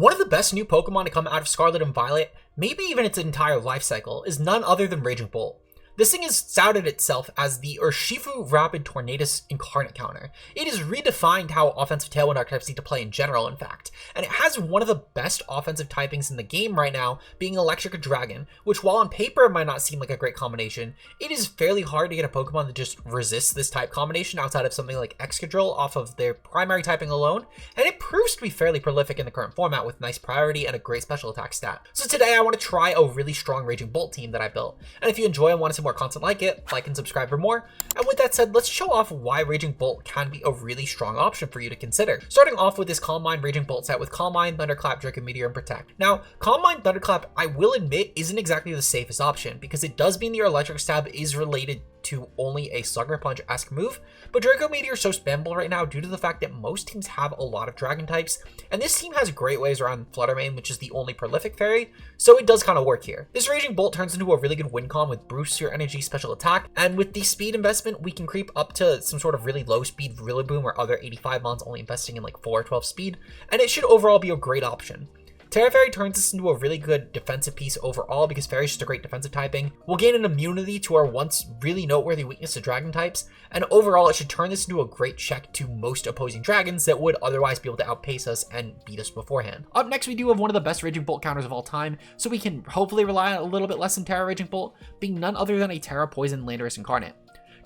One of the best new Pokemon to come out of Scarlet and Violet, maybe even its entire life cycle, is none other than Raging Bolt. This thing has touted itself as the Urshifu Rapid Tornadus Incarnate counter. It has redefined how offensive Tailwind archetypes need to play in general, in fact, and it has one of the best offensive typings in the game right now, being Electric Dragon, which while on paper might not seem like a great combination, it is fairly hard to get a Pokemon that just resists this type combination outside of something like Excadrill off of their primary typing alone, and it proves to be fairly prolific in the current format with nice priority and a great special attack stat. So today I want to try a really strong Raging Bolt team that I built, and if you enjoy and want to see more content like it, like and subscribe for more. And with that said, let's show off why Raging Bolt can be a really strong option for you to consider. Starting off with this Calm Mind Raging Bolt set with Calm Mind, Thunderclap, Draco Meteor, and Protect. Now, Calm Mind Thunderclap, I will admit, isn't exactly the safest option, because it does mean your Electric Stab is related to only a Slugger Punch-esque move, but Draco Meteor is so spammable right now due to the fact that most teams have a lot of dragon types, and this team has great ways around Flutter Mane, which is the only prolific fairy, so it does kind of work here. This Raging Bolt turns into a really good win con with Boost Your Energy special attack, and with the speed investment, we can creep up to some sort of really low speed Rillaboom or other 85 mons only investing in like 4 or 12 speed, and it should overall be a great option. Tera Fairy turns this into a really good defensive piece overall because Fairy is just a great defensive typing. We'll gain an immunity to our once really noteworthy weakness to dragon types, and overall it should turn this into a great check to most opposing dragons that would otherwise be able to outpace us and beat us beforehand. Up next, we do have one of the best Raging Bolt counters of all time, so we can hopefully rely on a little bit less than Tera Raging Bolt, being none other than a Tera Poison Landorus Incarnate.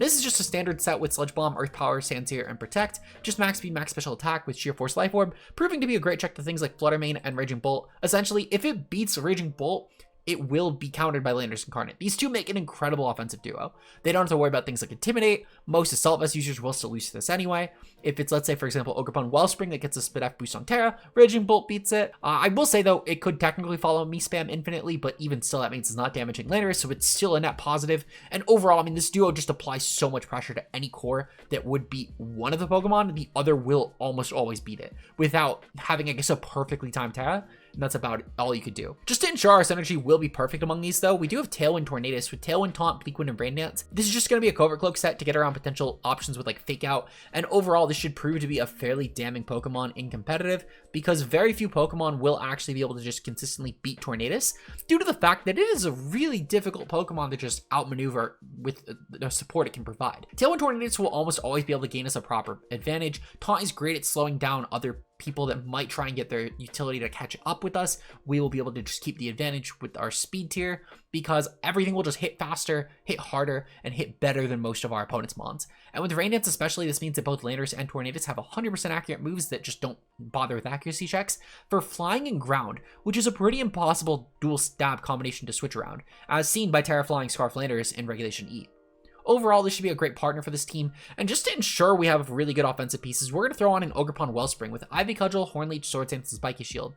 This is just a standard set with Sludge Bomb, Earth Power, Sandsear, and Protect, just max speed, max special attack with Sheer Force Life Orb, proving to be a great check to things like Flutter Mane and Raging Bolt. Essentially, if it beats Raging Bolt, it will be countered by Landorus Incarnate. These two make an incredible offensive duo. They don't have to worry about things like Intimidate. Most Assault Vest users will still lose to this anyway. If it's, let's say, for example, Ogerpon Wellspring that gets a Spit F boost on Tera, Raging Bolt beats it. I will say, though, it could technically follow Me Spam infinitely, but even still, that means it's not damaging Landorus, so it's still a net positive. And overall, I mean, this duo just applies so much pressure to any core that would beat one of the Pokemon, the other will almost always beat it, without having, I guess, a perfectly timed Tera. And that's about all you could do. Just to ensure our synergy will be perfect among these, though, we do have Tailwind Tornadus with Tailwind, Taunt, Bleak Wind, and Rain Dance. This is just going to be a Covert Cloak set to get around potential options with like Fake Out, and overall this should prove to be a fairly damning Pokemon in competitive, because very few Pokemon will actually be able to just consistently beat Tornadus, due to the fact that it is a really difficult Pokemon to just outmaneuver with the support it can provide. Tailwind Tornadus will almost always be able to gain us a proper advantage. Taunt is great at slowing down other people that might try and get their utility to catch up with us. We will be able to just keep the advantage with our speed tier because everything will just hit faster, hit harder, and hit better than most of our opponent's mons. And with Rain Dance especially, this means that both Landorus and Tornadus have 100% accurate moves that just don't bother with accuracy checks for flying and ground, which is a pretty impossible dual stab combination to switch around, as seen by Tera Flying Scarf Landorus in Regulation E. Overall, this should be a great partner for this team, and just to ensure we have really good offensive pieces, we're going to throw on an Ogerpon Wellspring with Ivy Cudgel, Hornleech, Swords Dance, and Spiky Shield.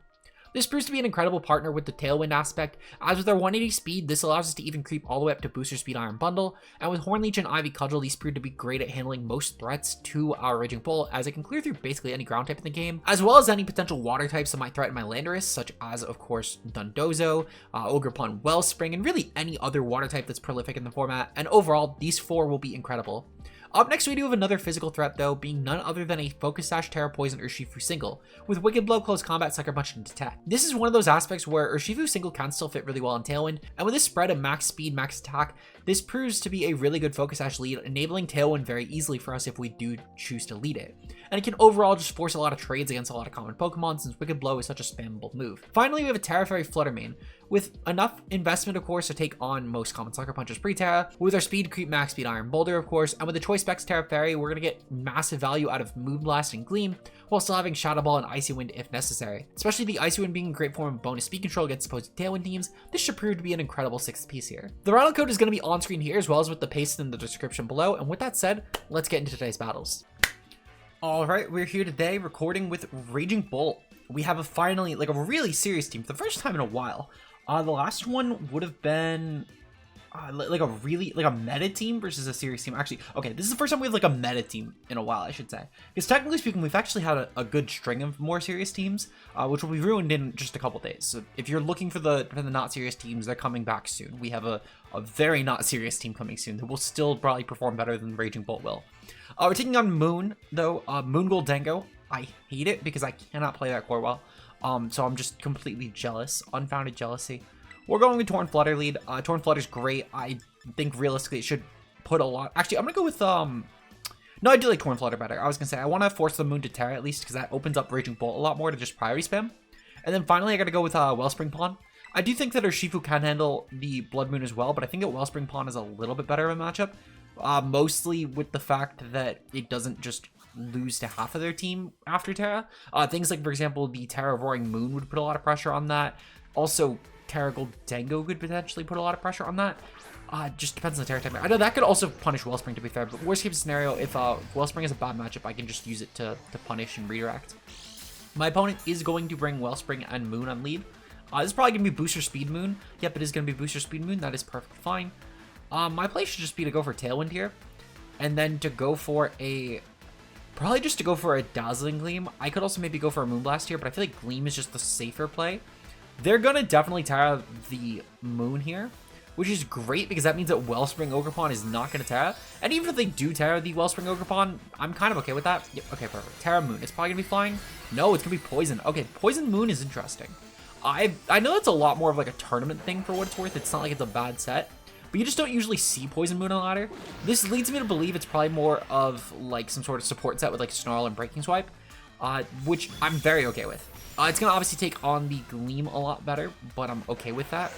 This proves to be an incredible partner with the Tailwind aspect, as with our 180 speed, this allows us to even creep all the way up to Booster Speed Iron Bundle, and with Hornleech and Ivy Cudgel, these prove to be great at handling most threats to our Raging Bolt, as it can clear through basically any ground type in the game, as well as any potential water types that might threaten my Landorus, such as, of course, Dundozo, Ogerpon Wellspring, and really any other water type that's prolific in the format, and overall, these 4 will be incredible. Up next, we do have another physical threat, though, being none other than a Focus Sash, Tera Poison, Urshifu single, with Wicked Blow, Close Combat, Sucker Punch, and Detect. This is one of those aspects where Urshifu single can still fit really well in Tailwind, and with this spread of max speed, max attack, this proves to be a really good Focus Sash lead, enabling Tailwind very easily for us if we do choose to lead it. And it can overall just force a lot of trades against a lot of common Pokemon, since Wicked Blow is such a spammable move. Finally, we have a Tera Fairy Flutter Mane, with enough investment, of course, to take on most common Sucker Punches pre-Tera, with our speed creep, max speed Iron Boulder, of course, and with the Choice Specs Tera Fairy, we're going to get massive value out of Moonblast and Gleam, while still having Shadow Ball and Icy Wind if necessary. Especially the Icy Wind being a great form of bonus speed control against opposing Tailwind teams, this should prove to be an incredible 6th piece here. The Rhino code is going to be on screen here, as well as with the paste in the description below, and with that said, let's get into today's battles. Alright, we're here today recording with Raging Bolt. We have finally, like, a really serious team for the first time in a while. The last one would have been like a meta team versus a serious team. Actually, okay, this is the first time we have like a meta team in a while, I should say. Because technically speaking, we've actually had a good string of more serious teams, which will be ruined in just a couple days. So if you're looking for the not serious teams, they're coming back soon. We have a very not serious team coming soon that will still probably perform better than Raging Bolt will. We're taking on Moon, though. Moon Goldengo. I hate it because I cannot play that core well. So I'm just completely jealous. Unfounded jealousy. We're going with Torn Flutter lead. Torn Flutter's great. I think realistically it should put a lot... Actually, I'm going to go with... No, I do like Torn Flutter better. I was going to say, I want to force the Moon to Tera at least because that opens up Raging Bolt a lot more to just priority spam. And then finally, I got to go with Wellspring Pawn. I do think that Urshifu can handle the Blood Moon as well, but I think that Wellspring Pawn is a little bit better of a matchup. Mostly with the fact that it doesn't just lose to half of their team after Tera. Things like, for example, the Tera Roaring Moon would put a lot of pressure on that. Also, Tera Goldengo could potentially put a lot of pressure on that. Just depends on the Tera type. I know that could also punish Wellspring, to be fair, but worst case scenario, if Wellspring is a bad matchup, I can just use it to punish and redirect. My opponent is going to bring Wellspring and Moon on lead. This is probably going to be Booster Speed Moon. Yep, it is going to be Booster Speed Moon. That is perfectly fine. My play should just be to go for Tailwind here. And then to go for a... Probably just to go for a Dazzling Gleam. I could also maybe go for a Moonblast here, but I feel like Gleam is just the safer play. They're going to definitely Tera the Moon here, which is great because that means that Wellspring Ogerpon is not going to Tera. And even if they do Tera the Wellspring Ogerpon, I'm kind of okay with that. Yep, okay, perfect. Tera Moon. It's probably going to be flying. No, it's going to be Poison. Okay, Poison Moon is interesting. I know that's a lot more of like a tournament thing for what it's worth. It's not like it's a bad set, but you just don't usually see Poison Moon on the ladder. This leads me to believe it's probably more of like some sort of support set with like Snarl and Breaking Swipe, which I'm very okay with. It's going to obviously take on the Gleam a lot better, but I'm okay with that.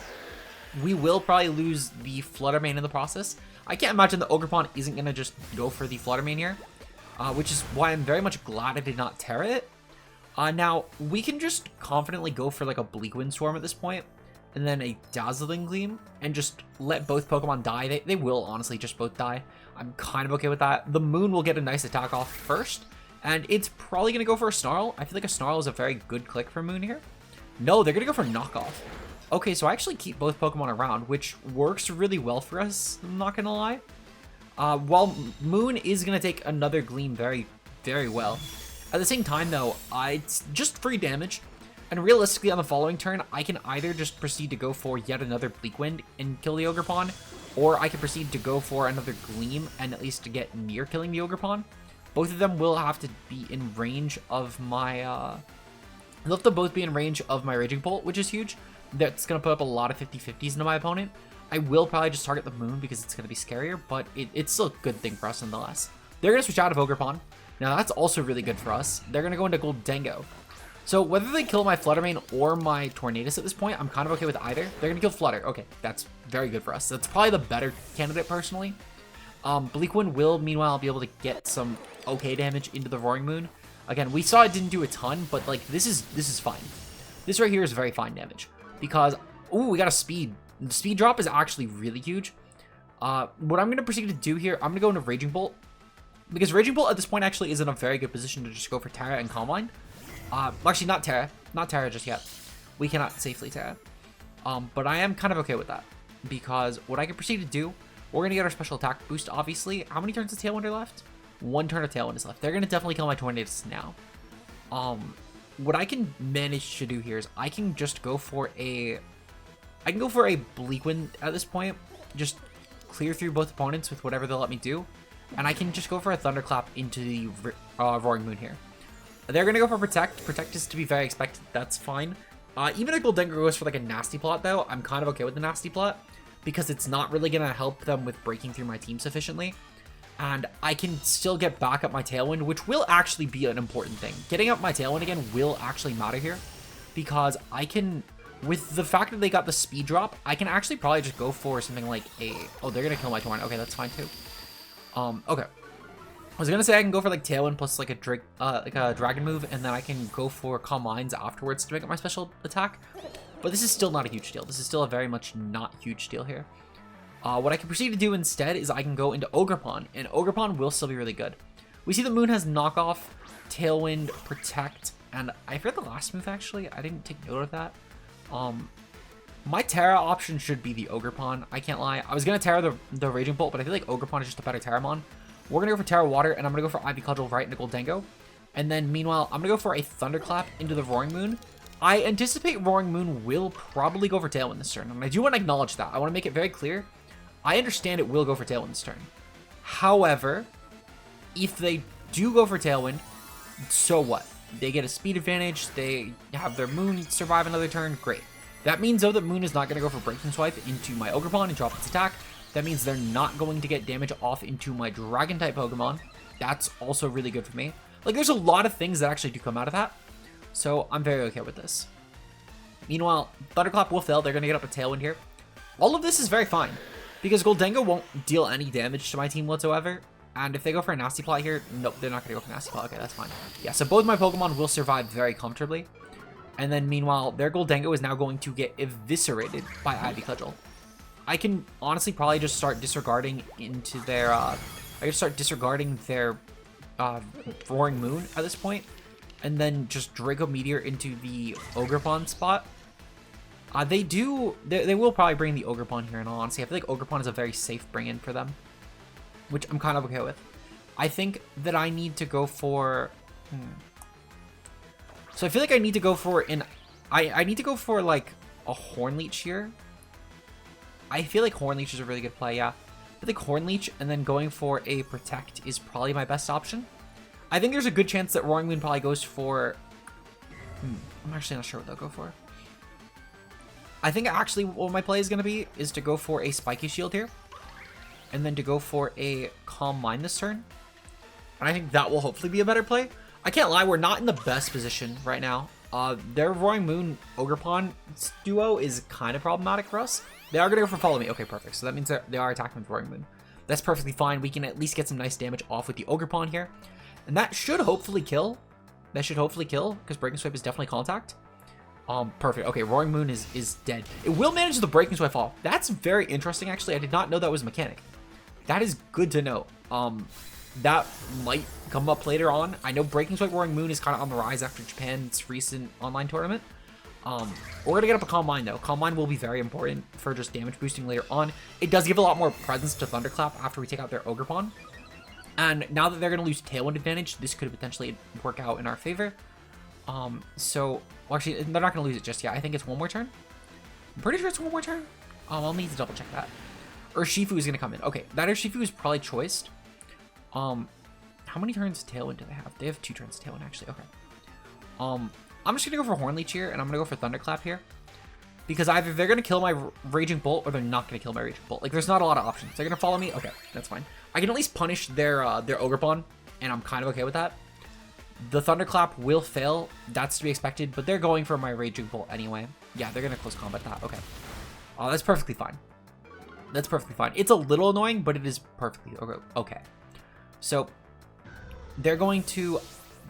We will probably lose the Flutter main in the process. I can't imagine the Ogerpon isn't going to just go for the Flutter main here, which is why I'm very much glad I did not Tera it. Now, we can just confidently go for like a Bleak Windstorm at this point, and then a Dazzling Gleam, and just let both Pokemon die. They will honestly just both die. I'm kind of okay with that. The Moon will get a nice attack off first, and it's probably going to go for a Snarl. I feel like a Snarl is a very good click for Moon here. No, they're going to go for Knockoff. Okay, so I actually keep both Pokemon around, which works really well for us, I'm not going to lie. While Moon is going to take another Gleam very, very well. At the same time, though, it's just free damage. And realistically, on the following turn, I can either just proceed to go for yet another Bleak Wind and kill the Ogerpon, or I can proceed to go for another Gleam and at least to get near killing the Ogerpon. Both of them will have to be in range of my... They'll have to both be in range of my Raging Bolt, which is huge. That's going to put up a lot of 50-50s into my opponent. I will probably just target the Moon because it's going to be scarier, but it's still a good thing for us nonetheless. They're going to switch out of Ogerpon. Now, that's also really good for us. They're going to go into Goldengo. So, whether they kill my Flutter main or my Tornadus at this point, I'm kind of okay with either. They're going to kill Flutter. Okay, that's very good for us. That's probably the better candidate, personally. Bleak Wind will, meanwhile, be able to get some okay damage into the Roaring Moon. Again, we saw it didn't do a ton, but, like, this is fine. This right here is very fine damage. Because, ooh, we got a speed. The speed drop is actually really huge. What I'm going to proceed to do here, I'm going to go into Raging Bolt. Because Raging Bolt at this point actually is in a very good position to just go for Tera and Calm Mind. Actually, not Tera. Not Tera just yet. We cannot safely Tera. But I am kind of okay with that. Because what I can proceed to do, we're going to get our special attack boost, obviously. How many turns of Tailwind are left? 1 turn of Tailwind is left. They're going to definitely kill my Tornadus now. What I can manage to do here is I can just go for a... I can go for a Bleak Wind at this point. Just clear through both opponents with whatever they'll let me do. And I can just go for a Thunderclap into the Roaring Moon here. They're going to go for Protect. Protect is to be very expected. That's fine. Even if Goldengo goes for like a Nasty Plot, though, I'm kind of okay with the Nasty Plot. Because it's not really going to help them with breaking through my team sufficiently. And I can still get back up my Tailwind, which will actually be an important thing. Getting up my Tailwind again will actually matter here. Because I can... With the fact that they got the speed drop, I can actually probably just go for something like a... Oh, they're going to kill my Torn. Okay, that's fine too. Okay. I was gonna say I can go for like Tailwind plus like a Dragon move, and then I can go for Calm Minds afterwards to make up my special attack. But this is still not a huge deal. This is still a very much not huge deal here. What I can proceed to do instead is I can go into Ogerpon, and Ogerpon will still be really good. We see the Moon has Knockoff, Tailwind, Protect, and I forget the last move actually. I didn't take note of that. My Tera option should be the Ogerpon. I can't lie. I was going to Tera the Raging Bolt, but I feel like Ogerpon is just a better Terramon. We're going to go for Tera Water, and I'm going to go for Ivy Cudgel right into Goldengo. And then, meanwhile, I'm going to go for a Thunderclap into the Roaring Moon. I anticipate Roaring Moon will probably go for Tailwind this turn, and I do want to acknowledge that. I want to make it very clear. I understand it will go for Tailwind this turn. However, if they do go for Tailwind, so what? they get a speed advantage, they have their Moon survive another turn, great. That means, though, that Moon is not going to go for Breaking Swipe into my Ogerpon and drop its attack. That means they're not going to get damage off into my Dragon-type Pokemon. That's also really good for me. Like, there's a lot of things that actually do come out of that, so I'm very okay with this. Meanwhile, Thunderclap will fail. They're going to get up a Tailwind here. All of this is very fine, because Goldengo won't deal any damage to my team whatsoever. And if they go for a Nasty Plot here, nope, they're not going to go for Nasty Plot. Okay, that's fine. Yeah, so both my Pokemon will survive very comfortably. And then meanwhile, their Goldengo is now going to get eviscerated by Ivy Cudgel. I can honestly probably just start disregarding into their, Roaring Moon at this point. And then just Draco Meteor into the Ogerpon spot. They will probably bring the Ogerpon here in all honesty. I feel like Ogerpon is a very safe bring-in for them, which I'm kind of okay with. I think that I need to go for... So I feel like I need to go for I need to go for like a Hornleech here. I feel like Hornleech is a really good play, yeah. I think Hornleech and then going for a Protect is probably my best option. I think there's a good chance that Roaring Moon probably goes for... I'm actually not sure what they'll go for. I think actually what my play is going to be is to go for a Spiky Shield here. And then to go for a Calm Mind this turn. And I think that will hopefully be a better play. I can't lie, we're not in the best position right now. Their Roaring Moon Ogerpon duo is kind of problematic for us. They are going to go for Follow Me. Okay, perfect. So that means they are attacking with Roaring Moon. That's perfectly fine. We can at least get some nice damage off with the Ogerpon here. And that should hopefully kill. Because Breaking Swipe is definitely contact. Perfect. Okay, Roaring Moon is dead. It will manage the Breaking Swipe off. That's very interesting, actually. I did not know that was a mechanic. That is good to know. That might come up later on. I know Breaking Swipe Roaring Moon is kind of on the rise after Japan's recent online tournament. We're going to get up a Calm Mind, though. Calm Mind will be very important for just damage boosting later on. It does give a lot more presence to Thunderclap after we take out their Ogerpon. And now that they're going to lose Tailwind advantage, this could potentially work out in our favor. Well, actually, they're not going to lose it just yet. I think it's one more turn. I'm pretty sure it's one more turn. I'll need to double check that. Urshifu is going to come in. Okay, that Urshifu is probably choiced. How many turns of Tailwind do they have? They have 2 turns of Tailwind, actually. Okay. I'm just going to go for Hornleech here, and I'm going to go for Thunderclap here. Because either they're going to kill my Raging Bolt, or they're not going to kill my Raging Bolt. Like, there's not a lot of options. They're going to follow me? Okay, that's fine. I can at least punish their Ogerpon, and I'm kind of okay with that. The Thunderclap will fail. That's to be expected, but they're going for my Raging Bolt anyway. Yeah, they're going to close combat that. Okay. That's perfectly fine. That's perfectly fine. It's a little annoying, but it is perfectly okay. So, they're going to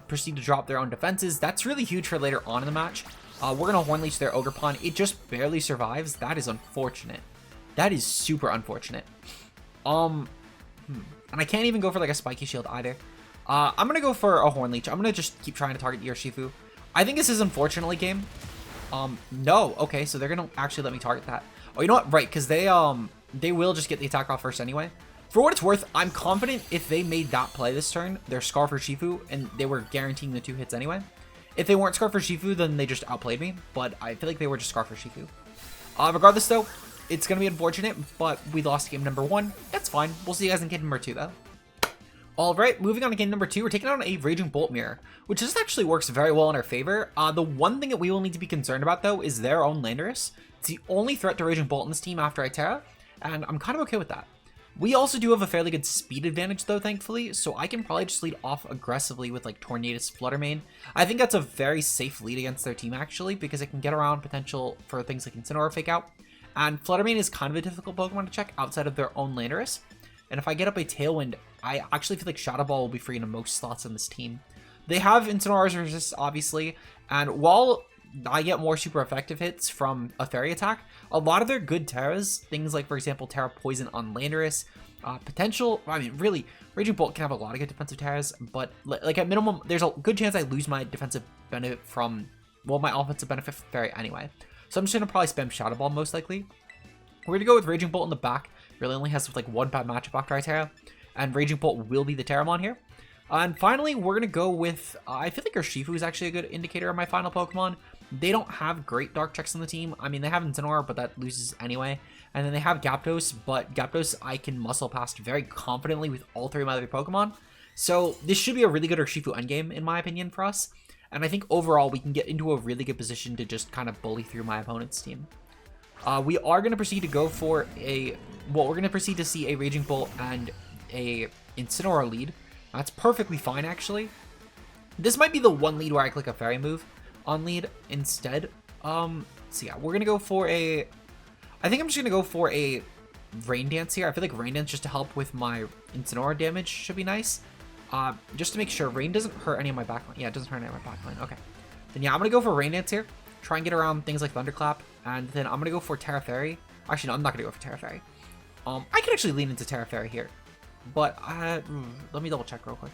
proceed to drop their own defenses. That's really huge for later on in the match. We're going to Hornleech their Ogerpon. It just barely survives. That is unfortunate. That is super unfortunate. And I can't even go for like a Spiky Shield either. I'm going to go for a Hornleech. I'm going to just keep trying to target Urshifu. I think this is unfortunately game. No. Okay, so they're going to actually let me target that. Oh, you know what? Right, because they will just get the attack off first anyway. For what it's worth, I'm confident if they made that play this turn, their Scarf Urshifu, and they were guaranteeing the 2 hits anyway. If they weren't Scarf Urshifu, then they just outplayed me, but I feel like they were just Scarf Urshifu. Regardless, though, it's going to be unfortunate, but we lost game number 1. That's fine. We'll see you guys in game number 2, though. Alright, moving on to game number 2, we're taking on a Raging Bolt Mirror, which just actually works very well in our favor. The one thing that we will need to be concerned about, though, is their own Landorus. It's the only threat to Raging Bolt in this team after I Tera, and I'm kind of okay with that. We also do have a fairly good speed advantage, though, thankfully, so I can probably just lead off aggressively with, like, Tornadus Flutter Mane. I think that's a very safe lead against their team, actually, because it can get around potential for things like Incineroar Fake Out. And Flutter Mane is kind of a difficult Pokemon to check outside of their own Landorus. And if I get up a Tailwind, I actually feel like Shadow Ball will be free into most slots in this team. They have Incineroar's Resist, obviously, and while I get more super effective hits from a Fairy attack, a lot of their good Teras, things like, for example, Tera Poison on Landorus, really, Raging Bolt can have a lot of good defensive Teras, but, like, at minimum, there's a good chance I lose my defensive benefit from, well, my offensive benefit from Fairy anyway. So I'm just going to probably spam Shadow Ball, most likely. We're going to go with Raging Bolt in the back. Really only has, like, 1 bad matchup after I Tera, and Raging Bolt will be the Terramon here. And finally, we're going to go with, I feel like Urshifu is actually a good indicator of my final Pokemon. They don't have great Dark checks on the team. I mean, they have Incineroar, but that loses anyway. And then they have Gyapdos, but Gyapdos I can muscle past very confidently with all 3 of my other Pokemon. So this should be a really good Urshifu endgame, in my opinion, for us. And I think overall we can get into a really good position to just kind of bully through my opponent's team. We are going to proceed to go for a... Well, we're going to proceed to see a Raging Bolt and a Incineroar lead. That's perfectly fine, actually. This might be the one lead where I click a Fairy move on lead instead. So yeah, we're going to go for a... I think I'm just going to go for a Rain Dance here. I feel like Rain Dance just to help with my Incineroar damage should be nice. Just to make sure Rain doesn't hurt any of my backline. Yeah, it doesn't hurt any of my backline. Okay. Then yeah, I'm going to go for Rain Dance here. Try and get around things like Thunderclap. And then I'm going to go for Tera Fairy. Actually, no, I'm not going to go for Tera Fairy. I could actually lean into Tera Fairy here. But let me double check real quick.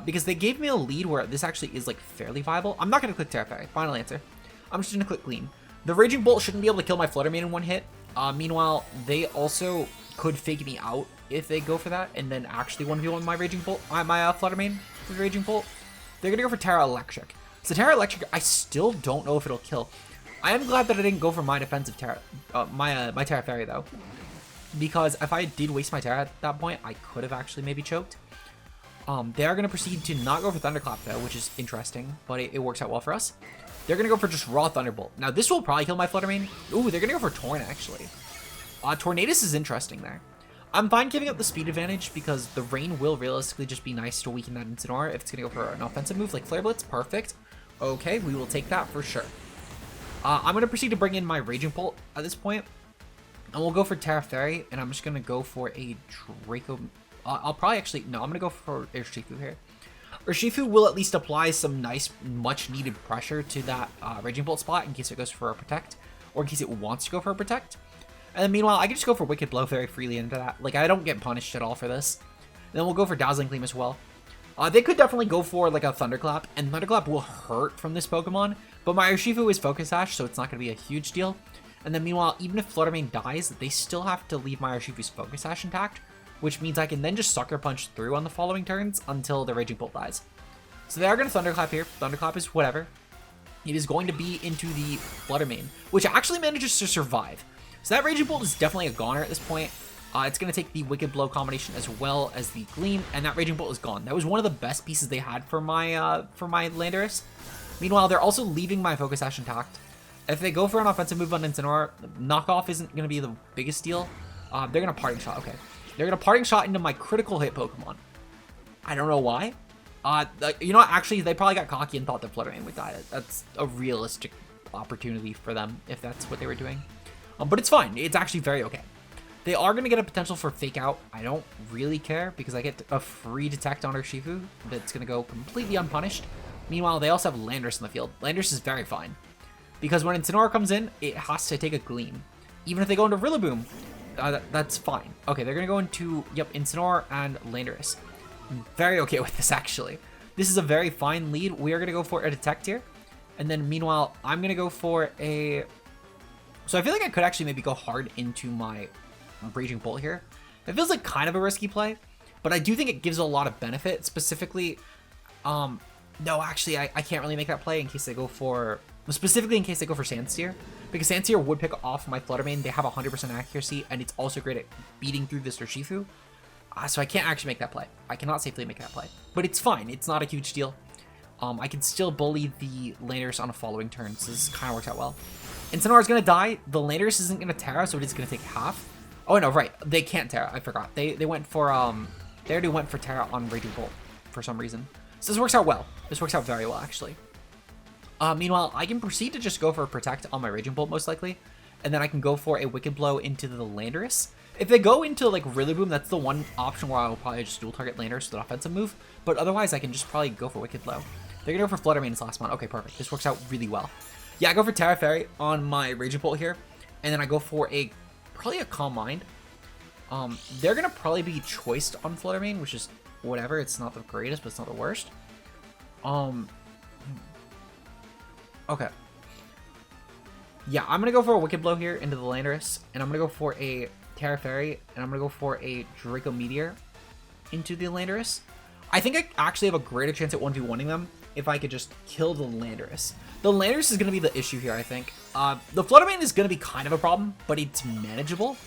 Because they gave me a lead where this actually is like fairly viable. I'm not going to click Tera Fairy. Final answer. I'm just going to click Gleam. The Raging Bolt shouldn't be able to kill my Flutter Mane in one hit. Meanwhile, they also could fake me out if they go for that, and then actually 1v1 my Raging Bolt, my Flutter Mane with Raging Bolt. They're gonna go for Tera Electric. So Tera Electric, I still don't know if it'll kill. I am glad that I didn't go for my defensive Tera, my Tera Fairy though, because if I did waste my Tera at that point, I could have actually maybe choked. They are gonna proceed to not go for Thunderclap though, which is interesting, but it works out well for us. They're going to go for just raw Thunderbolt. Now, this will probably kill my Flutter Mane. Ooh, they're going to go for Torn, actually. Tornadus is interesting there. I'm fine giving up the speed advantage because the Rain will realistically just be nice to weaken that Incineroar if it's going to go for an offensive move like Flare Blitz. Perfect. Okay, we will take that for sure. I'm going to proceed to bring in my Raging Bolt at this point. And we'll go for Tera Fairy, and I'm just going to go for a Draco... I'll probably actually... No, I'm going to go for Urshifu here. Urshifu will at least apply some nice, much-needed pressure to that Raging Bolt spot in case it goes for a Protect, or in case it wants to go for a Protect. And then meanwhile, I can just go for Wicked Blow very freely into that. Like, I don't get punished at all for this. And then we'll go for Dazzling Gleam as well. They could definitely go for, like, a Thunderclap, and Thunderclap will hurt from this Pokemon, but my Urshifu is Focus Sash, so it's not going to be a huge deal. And then meanwhile, even if Flutter Mane dies, they still have to leave my Urshifu's Focus Sash intact, which means I can then just Sucker Punch through on the following turns until the Raging Bolt dies. So they are going to Thunderclap here. Thunderclap is whatever. It is going to be into the Flutter Mane, which actually manages to survive. So that Raging Bolt is definitely a goner at this point. It's going to take the Wicked Blow combination as well as the Gleam, and that Raging Bolt is gone. That was one of the best pieces they had for my Landorus. Meanwhile, they're also leaving my Focus Sash intact. If they go for an offensive move on Incineroar, knockoff isn't going to be the biggest deal. They're going to Parting Shot. Okay. They're going to Parting Shot into my critical hit Pokemon. I don't know why. You know what? Actually, they probably got cocky and thought that Flutter Mane would die. That's a realistic opportunity for them if that's what they were doing. But it's fine. It's actually very okay. They are going to get a potential for Fake Out. I don't really care because I get a free Detect on Urshifu that's going to go completely unpunished. Meanwhile, they also have Landorus in the field. Landorus is very fine because when Incineroar comes in, it has to take a Gleam. Even if they go into Rillaboom, that's fine. Okay, they're going to go into, yep, Incineroar and Landorus. I'm very okay with this, actually. This is a very fine lead. We are going to go for a Detect here. And then, meanwhile, I'm going to go for a... So I feel like I could actually maybe go hard into my Raging Bolt here. It feels like kind of a risky play, but I do think it gives a lot of benefit. Specifically, no, actually, I can't really make that play in case they go for... Specifically in case they go for Sandsear. Because Sandsear would pick off my Flutter Mane. They have 100% accuracy, and it's also great at beating through this Urshifu. So I can't actually make that play. I cannot safely make that play. But it's fine. It's not a huge deal. I can still bully the Landorus on a following turn, so this kind of works out well. Incineroar is going to die. The Landorus isn't going to Tera, so it is going to take half. Oh, no, right. They can't Tera. I forgot. They went for, they already went for Tera on Raging Bolt for some reason. So this works out well. This works out very well, actually. Meanwhile, I can proceed to just go for a Protect on my Raging Bolt, most likely. And then I can go for a Wicked Blow into the Landorus. If they go into, like, Rillaboom, that's the one option where I will probably just dual target Landorus with an offensive move. But otherwise, I can just probably go for Wicked Blow. They're going to go for Flutter Mane's last one. Okay, perfect. This works out really well. Yeah, I go for Tera Fairy on my Raging Bolt here. And then I go for probably a Calm Mind. They're going to probably be choiced on Flutter Mane, which is whatever. It's not the greatest, but it's not the worst. Okay. Yeah, I'm going to go for a Wicked Blow here into the Landorus. And I'm going to go for a Tera Fairy. And I'm going to go for a Draco Meteor into the Landorus. I think I actually have a greater chance at 1v1ing them if I could just kill the Landorus. The Landorus is going to be the issue here, I think. The Flutter Mane is going to be kind of a problem, but it's manageable.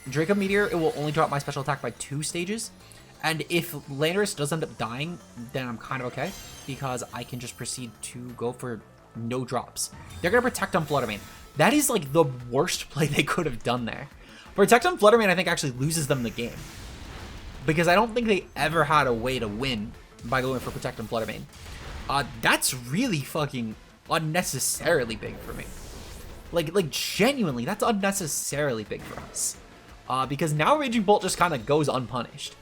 Draco Meteor, it will only drop my special attack by 2 stages. And if Landorus does end up dying, then I'm kind of okay, because I can just proceed to go for no drops. They're going to Protect on Fluttermane. That is like the worst play they could have done there. Protect on Fluttermane, I think, actually loses them the game, because I don't think they ever had a way to win by going for Protect on Fluttermane. That's really fucking unnecessarily big for me. Like genuinely, that's unnecessarily big for us. Because now Raging Bolt just kind of goes unpunished.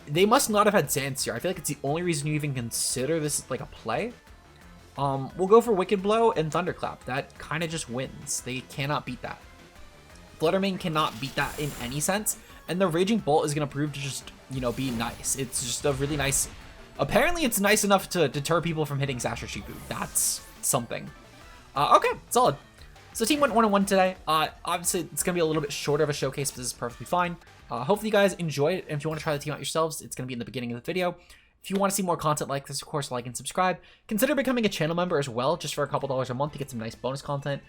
They must not have had Sandseer. I feel like it's the only reason you even consider this like a play. We'll go for Wicked Blow and Thunderclap. That kind of just wins. They cannot beat that. Fluttermane cannot beat that in any sense. And the Raging Bolt is going to prove to just, you know, be nice. It's just a really nice... Apparently, it's nice enough to deter people from hitting Sasha Shifu. That's something. Okay, solid. So team went 1-1 today. Obviously, it's going to be a little bit shorter of a showcase, but this is perfectly fine. Hopefully you guys enjoy it. And if you want to try the team out yourselves, it's going to be in the beginning of the video. If you want to see more content like this, of course, like and subscribe. Consider becoming a channel member as well, just for a couple dollars a month to get some nice bonus content.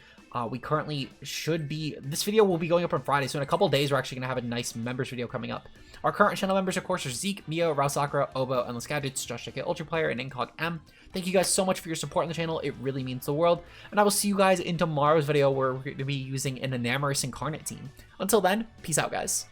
We currently should be... This video will be going up on Friday, so in a couple days, we're actually going to have a nice members video coming up. Our current channel members, of course, are Zeke, Mio, Rausakura, Obo, Endless Gadgets, Josh JK Ultra Player, and Incog M. Thank you guys so much for your support on the channel. It really means the world. And I will see you guys in tomorrow's video where we're going to be using an Enamorous Incarnate team. Until then, peace out, guys.